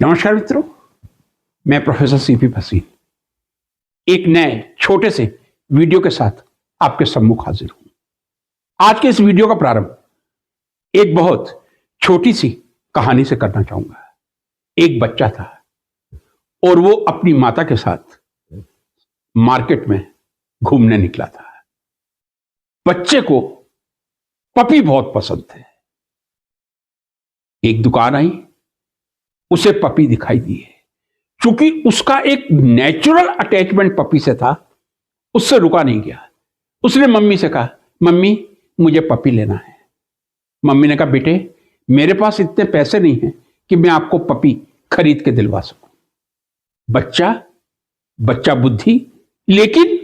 नमस्कार मित्रों, मैं प्रोफेसर सीपी भसीन एक नए छोटे से वीडियो के साथ आपके सम्मुख हाजिर हूं। आज के इस वीडियो का प्रारंभ एक बहुत छोटी सी कहानी से करना चाहूंगा। एक बच्चा था और वो अपनी माता के साथ मार्केट में घूमने निकला था। बच्चे को पपी बहुत पसंद थे। एक दुकान आई, उसे पपी दिखाई दी है। चूंकि उसका एक नेचुरल अटैचमेंट पपी से था, उससे रुका नहीं गया। उसने मम्मी से कहा, मम्मी मुझे पपी लेना है। मम्मी ने कहा, बेटे मेरे पास इतने पैसे नहीं हैं कि मैं आपको पपी खरीद के दिलवा सकूं। बच्चा बुद्धि, लेकिन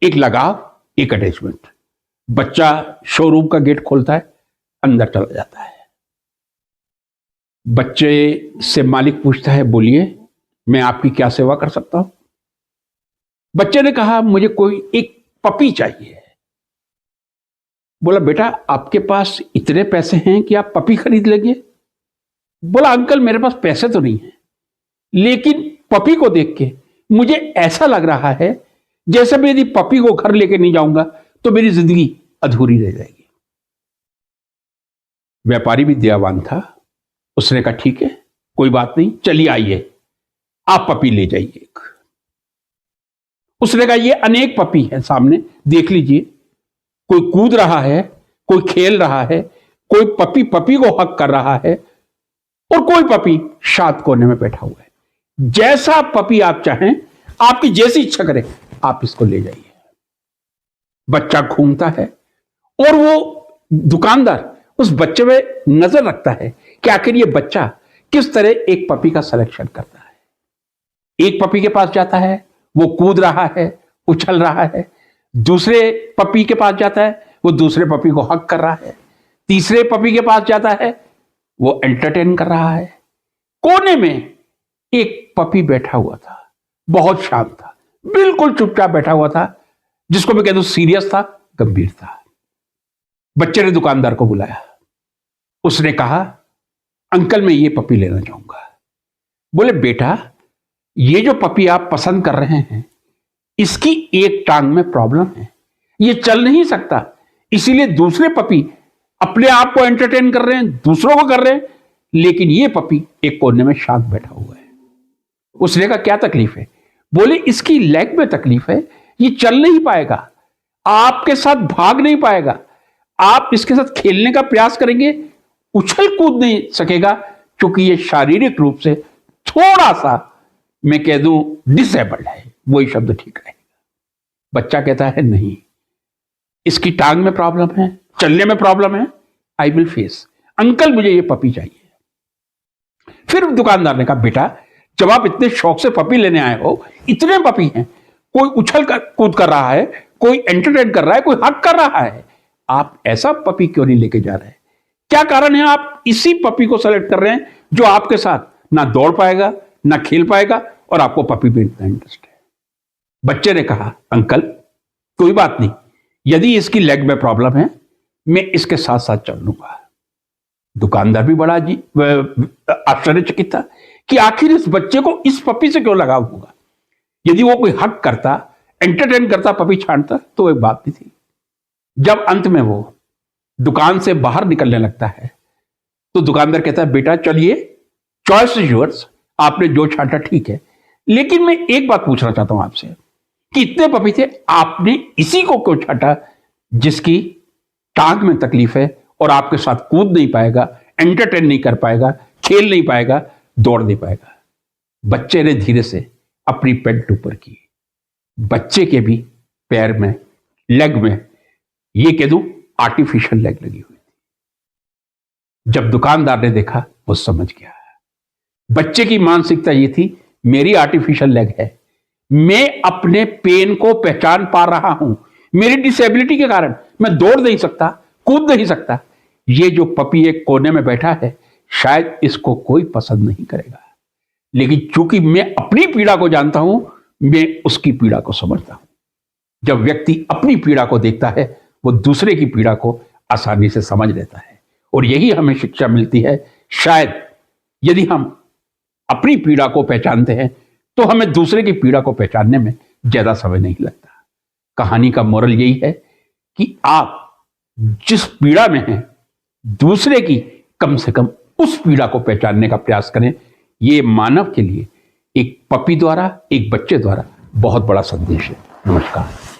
एक लगाव, एक अटैचमेंट। बच्चा शोरूम का गेट खोलता है, अंदर चला जाता है। बच्चे से मालिक पूछता है, बोलिए मैं आपकी क्या सेवा कर सकता हूं। बच्चे ने कहा, मुझे कोई एक पपी चाहिए। बोला, बेटा आपके पास इतने पैसे हैं कि आप पपी खरीद लेंगे? बोला, अंकल मेरे पास पैसे तो नहीं है, लेकिन पपी को देख के मुझे ऐसा लग रहा है जैसे मैं यदि पपी को घर लेके नहीं जाऊंगा तो मेरी जिंदगी अधूरी रह जाएगी। व्यापारी भी दयावान था। उसने कहा, ठीक है कोई बात नहीं, चलिए आइए आप पपी ले जाइए। उसने कहा, ये अनेक पपी है सामने, देख लीजिए। कोई कूद रहा है, कोई खेल रहा है, कोई पपी को हक कर रहा है और कोई पपी शांत कोने में बैठा हुआ है। जैसा पपी आप चाहें, आपकी जैसी इच्छा करें, आप इसको ले जाइए। बच्चा घूमता है और वो दुकानदार उस बच्चे में नजर रखता है कि आखिर ये बच्चा किस तरह एक पपी का सिलेक्शन करता है। एक पपी के पास जाता है, वो कूद रहा है, उछल रहा है। दूसरे पपी के पास जाता है, वो दूसरे पपी को हक कर रहा है। तीसरे पपी के पास जाता है, वो एंटरटेन कर रहा है। कोने में एक पपी बैठा हुआ था, बहुत शांत था, बिल्कुल चुपचाप बैठा हुआ था, जिसको मैं कह दूं सीरियस था, गंभीर था। बच्चे ने दुकानदार को बुलाया। उसने कहा, अंकल मैं ये पपी लेना चाहूंगा। बोले, बेटा ये जो पपी आप पसंद कर रहे हैं, इसकी एक टांग में प्रॉब्लम है, ये चल नहीं सकता, इसीलिए दूसरे पपी अपने आप को एंटरटेन कर रहे हैं, दूसरों को कर रहे हैं, लेकिन ये पपी एक कोने में शांत बैठा हुआ है। उसने कहा, क्या तकलीफ है? बोले, इसकी लेग में तकलीफ है, ये चल नहीं पाएगा, आपके साथ भाग नहीं पाएगा, आप इसके साथ खेलने का प्रयास करेंगे, उछल कूद नहीं सकेगा, क्योंकि ये शारीरिक रूप से थोड़ा सा मैं कह दूं डिसेबल्ड है, वही शब्द ठीक रहेगा। बच्चा कहता है, नहीं इसकी टांग में प्रॉब्लम है, चलने में प्रॉब्लम है, आई विल फेस। अंकल मुझे ये पपी चाहिए। फिर दुकानदार ने कहा, बेटा जब आप इतने शौक से पपी लेने आए हो, इतने पपी हैं, कोई उछल कर कूद कर रहा है, कोई एंटरटेन कर रहा है, कोई हक कर रहा है, आप ऐसा पपी क्यों नहीं लेके जा रहे? क्या कारण है आप इसी पपी को सेलेक्ट कर रहे हैं जो आपके साथ ना दौड़ पाएगा, ना खेल पाएगा, और आपको पपी में इतना इंटरेस्ट है? बच्चे ने कहा, अंकल कोई बात नहीं, यदि इसकी लेग में प्रॉब्लम है, मैं इसके साथ साथ चल लूंगा। दुकानदार भी बड़ा आश्चर्यचकित था कि आखिर इस बच्चे को इस पपी से क्यों लगाव होगा। यदि वो कोई हक करता, एंटरटेन करता, पपी छांटता, तो एक बात भी थी। जब अंत में वो दुकान से बाहर निकलने लगता है, तो दुकानदार कहता है, बेटा चलिए, चॉइस इज योर्स, आपने जो छांटा ठीक है, लेकिन मैं एक बात पूछना चाहता हूं आपसे कि इतने पपी थे, आपने इसी को क्यों छांटा जिसकी टांग में तकलीफ है और आपके साथ कूद नहीं पाएगा, एंटरटेन नहीं कर पाएगा, खेल नहीं पाएगा, दौड़ नहीं पाएगा? बच्चे ने धीरे से अपनी पैंट ऊपर की। बच्चे के भी पैर में, लेग में, ये कह दूं आर्टिफिशियल लेग लगी हुई थी। जब दुकानदार ने देखा, वो समझ गया। बच्चे की मानसिकता ये थी, मेरी आर्टिफिशियल लेग है, मैं अपने पेन को पहचान पा रहा हूं, मेरी डिसेबिलिटी के कारण मैं दौड़ नहीं सकता, कूद नहीं सकता। ये जो पपी एक कोने में बैठा है, शायद इसको कोई पसंद नहीं करेगा, लेकिन चूंकि मैं अपनी पीड़ा को जानता हूं, मैं उसकी पीड़ा को समझता हूं। जब व्यक्ति अपनी पीड़ा को देखता है, वो दूसरे की पीड़ा को आसानी से समझ लेता है, और यही हमें शिक्षा मिलती है। शायद यदि हम अपनी पीड़ा को पहचानते हैं तो हमें दूसरे की पीड़ा को पहचानने में ज्यादा समय नहीं लगता। कहानी का मोरल यही है कि आप जिस पीड़ा में हैं, दूसरे की कम से कम उस पीड़ा को पहचानने का प्रयास करें। ये मानव के लिए एक पपी द्वारा, एक बच्चे द्वारा बहुत बड़ा संदेश है। नमस्कार।